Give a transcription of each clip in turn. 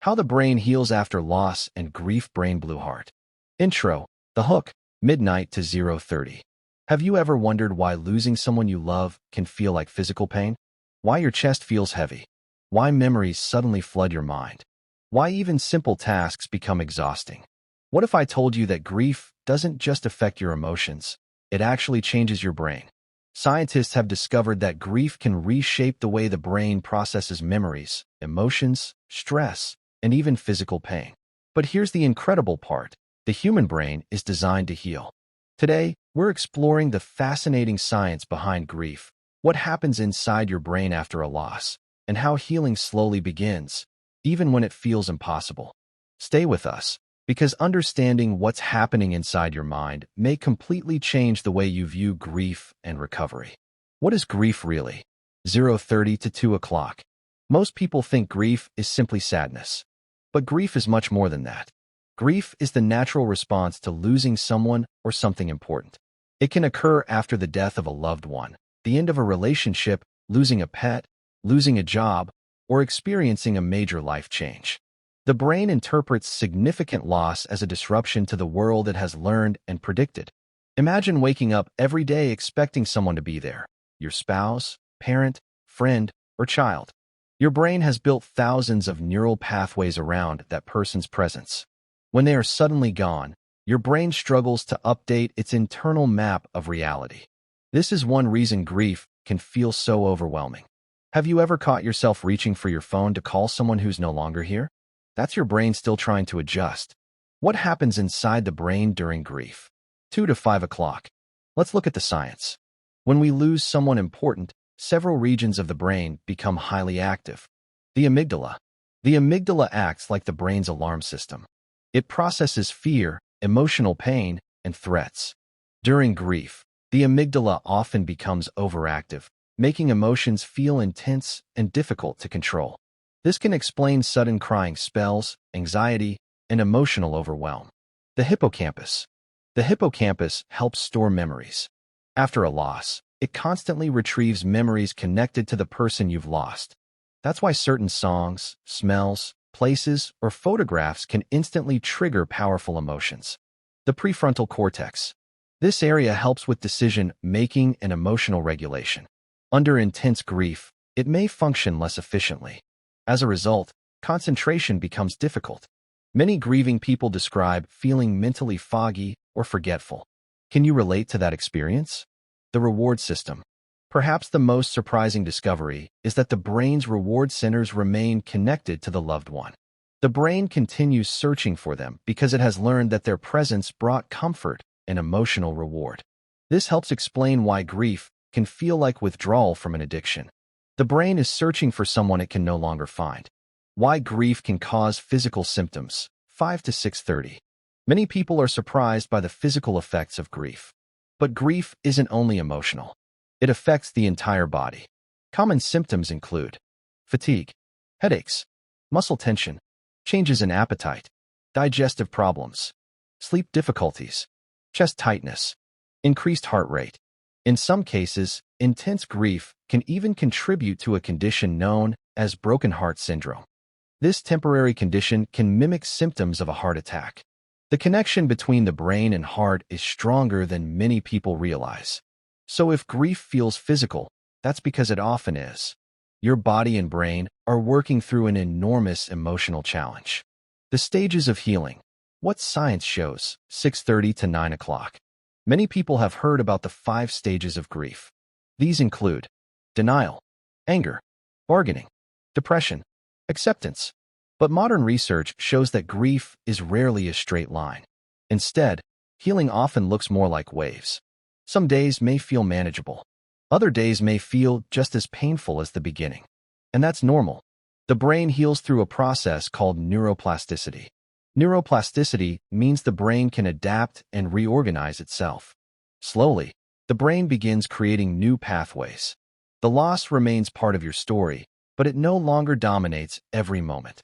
How the Brain Heals After Loss and Grief. Brain Blue Heart. Intro. The Hook. Midnight to 0:30. Have you ever wondered why losing someone you love can feel like physical pain? Why your chest feels heavy? Why memories suddenly flood your mind? Why even simple tasks become exhausting? What if I told you that grief doesn't just affect your emotions, it actually changes your brain? Scientists have discovered that grief can reshape the way the brain processes memories, emotions, stress, and even physical pain. But here's the incredible part. The human brain is designed to heal. Today, we're exploring the fascinating science behind grief, what happens inside your brain after a loss, and how healing slowly begins, even when it feels impossible. Stay with us, because understanding what's happening inside your mind may completely change the way you view grief and recovery. What is grief really? 0:30 to 2 o'clock. Most people think grief is simply sadness. But grief is much more than that. Grief is the natural response to losing someone or something important. It can occur after the death of a loved one, the end of a relationship, losing a pet, losing a job, or experiencing a major life change. The brain interprets significant loss as a disruption to the world it has learned and predicted. Imagine waking up every day expecting someone to be there, your spouse, parent, friend, or child. Your brain has built thousands of neural pathways around that person's presence. When they are suddenly gone, your brain struggles to update its internal map of reality. This is one reason grief can feel so overwhelming. Have you ever caught yourself reaching for your phone to call someone who's no longer here? That's your brain still trying to adjust. What happens inside the brain during grief? 2 to 5 o'clock. Let's look at the science. When we lose someone important, several regions of the brain become highly active. The amygdala. The amygdala acts like the brain's alarm system. It processes fear, emotional pain, and threats. During grief, the amygdala often becomes overactive, making emotions feel intense and difficult to control. This can explain sudden crying spells, anxiety, and emotional overwhelm. The hippocampus. The hippocampus helps store memories. After a loss, it constantly retrieves memories connected to the person you've lost. That's why certain songs, smells, places, or photographs can instantly trigger powerful emotions. The prefrontal cortex. This area helps with decision-making and emotional regulation. Under intense grief, it may function less efficiently. As a result, concentration becomes difficult. Many grieving people describe feeling mentally foggy or forgetful. Can you relate to that experience? The reward system. Perhaps the most surprising discovery is that the brain's reward centers remain connected to the loved one. The brain continues searching for them because it has learned that their presence brought comfort and emotional reward. This helps explain why grief can feel like withdrawal from an addiction. The brain is searching for someone it can no longer find. Why grief can cause physical symptoms. 5 to 6:30. Many people are surprised by the physical effects of grief. But grief isn't only emotional. It affects the entire body. Common symptoms include fatigue, headaches, muscle tension, changes in appetite, digestive problems, sleep difficulties, chest tightness, increased heart rate. In some cases, intense grief can even contribute to a condition known as broken heart syndrome. This temporary condition can mimic symptoms of a heart attack. The connection between the brain and heart is stronger than many people realize. So if grief feels physical, that's because it often is. Your body and brain are working through an enormous emotional challenge. The stages of healing. What science shows. 6:30 to 9 o'clock. Many people have heard about the 5 stages of grief. These include denial, anger, bargaining, depression, acceptance. But modern research shows that grief is rarely a straight line. Instead, healing often looks more like waves. Some days may feel manageable. Other days may feel just as painful as the beginning. And that's normal. The brain heals through a process called neuroplasticity. Neuroplasticity means the brain can adapt and reorganize itself. Slowly, the brain begins creating new pathways. The loss remains part of your story, but it no longer dominates every moment.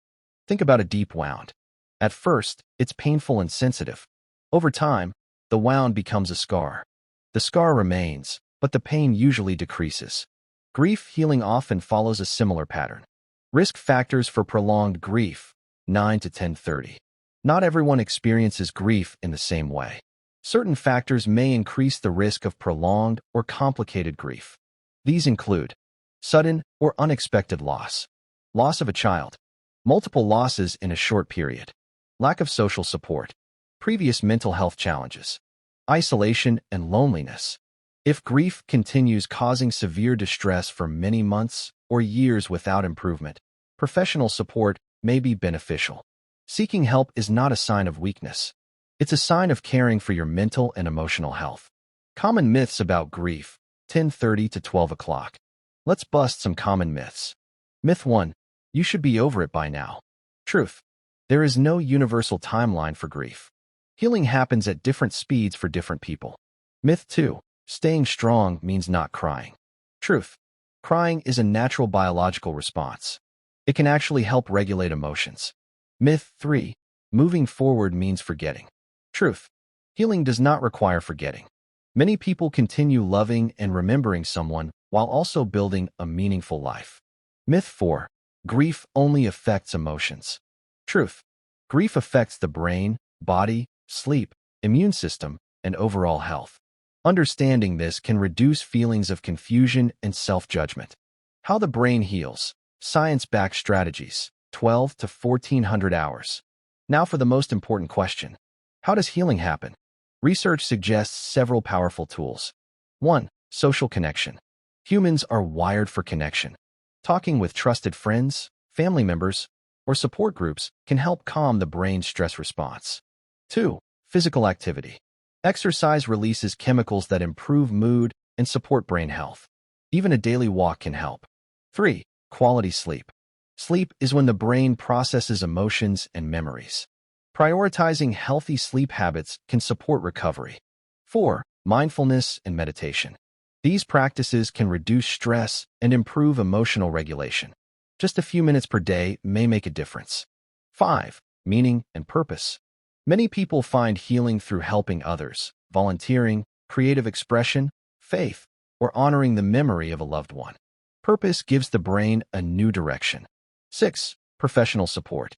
Think about a deep wound. At first, it's painful and sensitive. Over time, the wound becomes a scar. The scar remains, but the pain usually decreases. Grief healing often follows a similar pattern. Risk factors for prolonged grief. 9 to 10:30. Not everyone experiences grief in the same way. Certain factors may increase the risk of prolonged or complicated grief. These include sudden or unexpected loss, loss of a child, multiple losses in a short period, lack of social support, previous mental health challenges, isolation and loneliness. If grief continues causing severe distress for many months or years without improvement, professional support may be beneficial. Seeking help is not a sign of weakness. It's a sign of caring for your mental and emotional health. Common myths about grief, 10:30 to 12 o'clock. Let's bust some common myths. Myth 1. You should be over it by now. Truth. There is no universal timeline for grief. Healing happens at different speeds for different people. Myth 2. Staying strong means not crying. Truth. Crying is a natural biological response. It can actually help regulate emotions. Myth 3. Moving forward means forgetting. Truth. Healing does not require forgetting. Many people continue loving and remembering someone while also building a meaningful life. Myth 4. Grief only affects emotions. Truth. Grief affects the brain, body, sleep, immune system, and overall health. Understanding this can reduce feelings of confusion and self-judgment. How the brain heals. Science-backed strategies. 12 to 1400 hours. Now for the most important question. How does healing happen? Research suggests several powerful tools. 1. Social connection. Humans are wired for connection. Talking with trusted friends, family members, or support groups can help calm the brain's stress response. 2. Physical activity. Exercise releases chemicals that improve mood and support brain health. Even a daily walk can help. 3. Quality sleep. Sleep is when the brain processes emotions and memories. Prioritizing healthy sleep habits can support recovery. 4. Mindfulness and meditation. These practices can reduce stress and improve emotional regulation. Just a few minutes per day may make a difference. 5. Meaning and purpose. Many people find healing through helping others, volunteering, creative expression, faith, or honoring the memory of a loved one. Purpose gives the brain a new direction. 6. Professional support.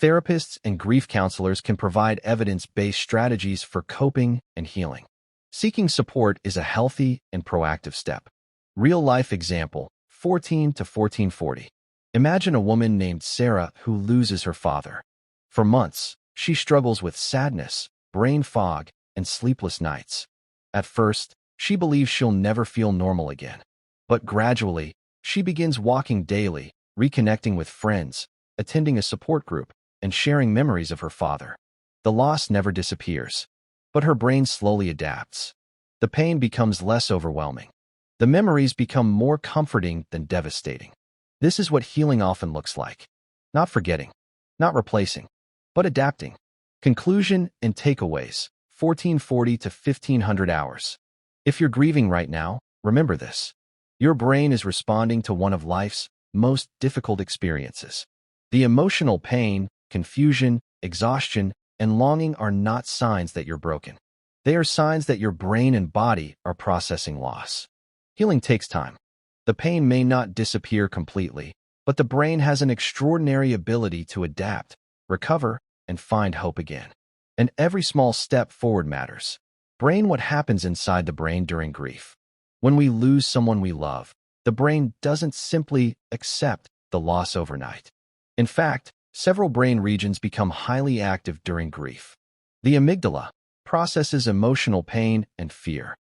Therapists and grief counselors can provide evidence-based strategies for coping and healing. Seeking support is a healthy and proactive step. Real-life example, 14 to 1440. Imagine a woman named Sarah who loses her father. For months, she struggles with sadness, brain fog, and sleepless nights. At first, she believes she'll never feel normal again. But gradually, she begins walking daily, reconnecting with friends, attending a support group, and sharing memories of her father. The loss never disappears, but her brain slowly adapts. The pain becomes less overwhelming. The memories become more comforting than devastating. This is what healing often looks like. Not forgetting, not replacing, but adapting. Conclusion and takeaways, 1440 to 1500 hours. If you're grieving right now, remember this. Your brain is responding to one of life's most difficult experiences. The emotional pain, confusion, exhaustion, and longing are not signs that you're broken. They are signs that your brain and body are processing loss. Healing takes time. The pain may not disappear completely, but the brain has an extraordinary ability to adapt, recover, and find hope again. And every small step forward matters. What happens inside the brain during grief. When we lose someone we love, the brain doesn't simply accept the loss overnight. In fact, several brain regions become highly active during grief. The amygdala processes emotional pain and fear.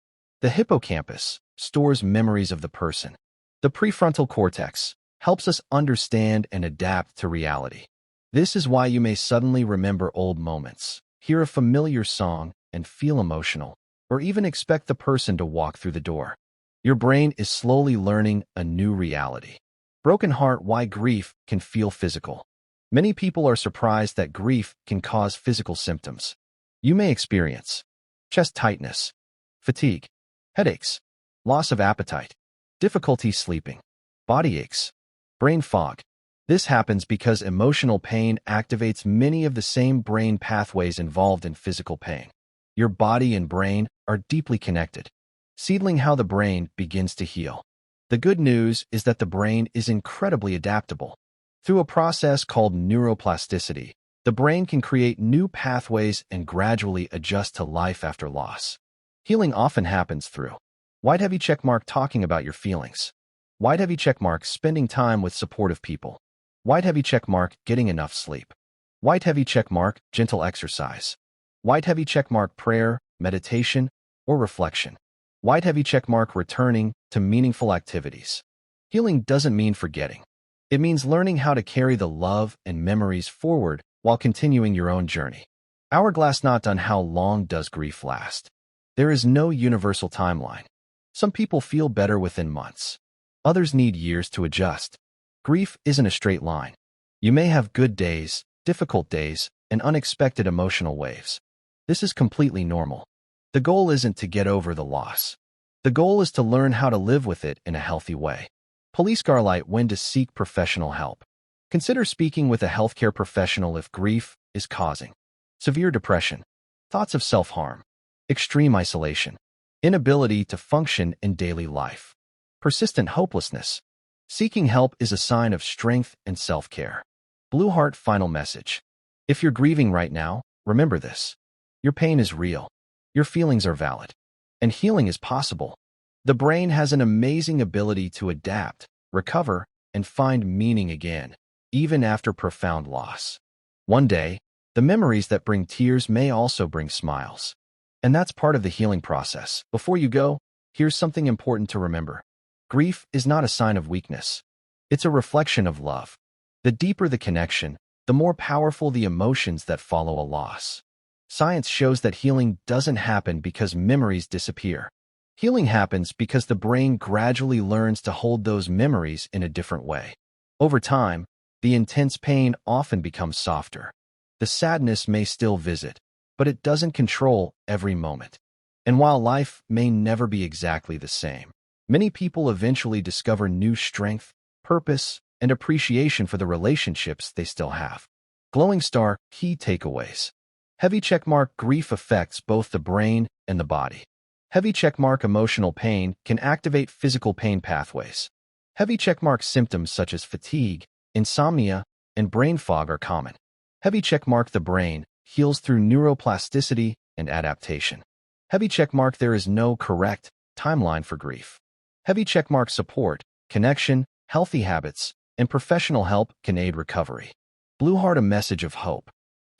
The hippocampus stores memories of the person. The prefrontal cortex helps us understand and adapt to reality. This is why you may suddenly remember old moments, hear a familiar song, and feel emotional, or even expect the person to walk through the door. Your brain is slowly learning a new reality. Broken heart, why grief can feel physical. Many people are surprised that grief can cause physical symptoms. You may experience chest tightness, fatigue, headaches, loss of appetite, difficulty sleeping, body aches, brain fog. This happens because emotional pain activates many of the same brain pathways involved in physical pain. Your body and brain are deeply connected. Seedling how the brain begins to heal. The good news is that the brain is incredibly adaptable. Through a process called neuroplasticity, the brain can create new pathways and gradually adjust to life after loss. Healing often happens through white heavy checkmark talking about your feelings, white heavy checkmark spending time with supportive people, white heavy checkmark getting enough sleep, white heavy checkmark gentle exercise, white heavy checkmark prayer, meditation, or reflection, white heavy checkmark returning to meaningful activities. Healing doesn't mean forgetting. It means learning how to carry the love and memories forward while continuing your own journey. Hourglass not on how long does grief last. There is no universal timeline. Some people feel better within months. Others need years to adjust. Grief isn't a straight line. You may have good days, difficult days, and unexpected emotional waves. This is completely normal. The goal isn't to get over the loss. The goal is to learn how to live with it in a healthy way. Police Garlight when to seek professional help. Consider speaking with a healthcare professional if grief is causing severe depression, thoughts of self-harm, extreme isolation, inability to function in daily life, persistent hopelessness. Seeking help is a sign of strength and self-care. Blue Heart final message. If you're grieving right now, remember this. Your pain is real. Your feelings are valid. And healing is possible. The brain has an amazing ability to adapt, recover, and find meaning again, even after profound loss. One day, the memories that bring tears may also bring smiles. And that's part of the healing process. Before you go, here's something important to remember. Grief is not a sign of weakness. It's a reflection of love. The deeper the connection, the more powerful the emotions that follow a loss. Science shows that healing doesn't happen because memories disappear. Healing happens because the brain gradually learns to hold those memories in a different way. Over time, the intense pain often becomes softer. The sadness may still visit, but it doesn't control every moment. And while life may never be exactly the same, many people eventually discover new strength, purpose, and appreciation for the relationships they still have. Glowing Star key takeaways. Heavy checkmark grief affects both the brain and the body. Heavy checkmark emotional pain can activate physical pain pathways. Heavy checkmark symptoms such as fatigue, insomnia, and brain fog are common. Heavy checkmark the brain heals through neuroplasticity and adaptation. Heavy checkmark there is no correct timeline for grief. Heavy checkmark support, connection, healthy habits, and professional help can aid recovery. Blue Heart a message of hope.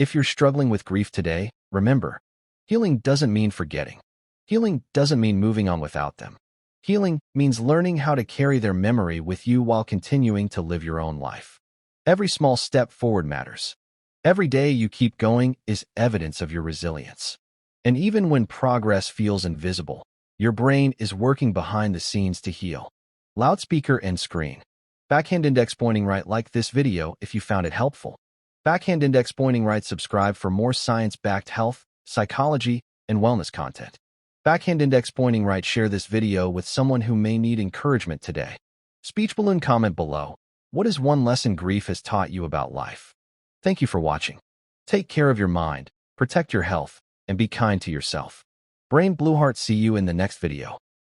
If you're struggling with grief today, remember, healing doesn't mean forgetting. Healing doesn't mean moving on without them. Healing means learning how to carry their memory with you while continuing to live your own life. Every small step forward matters. Every day you keep going is evidence of your resilience. And even when progress feels invisible, your brain is working behind the scenes to heal. Loudspeaker and screen. Backhand index pointing right. Like this video if you found it helpful. Backhand index pointing right. Subscribe for more science-backed health, psychology, and wellness content. Backhand index pointing right. Share this video with someone who may need encouragement today. Speech balloon comment below. What is one lesson grief has taught you about life? Thank you for watching. Take care of your mind, protect your health, and be kind to yourself. Brain Blue Heart see you in the next video.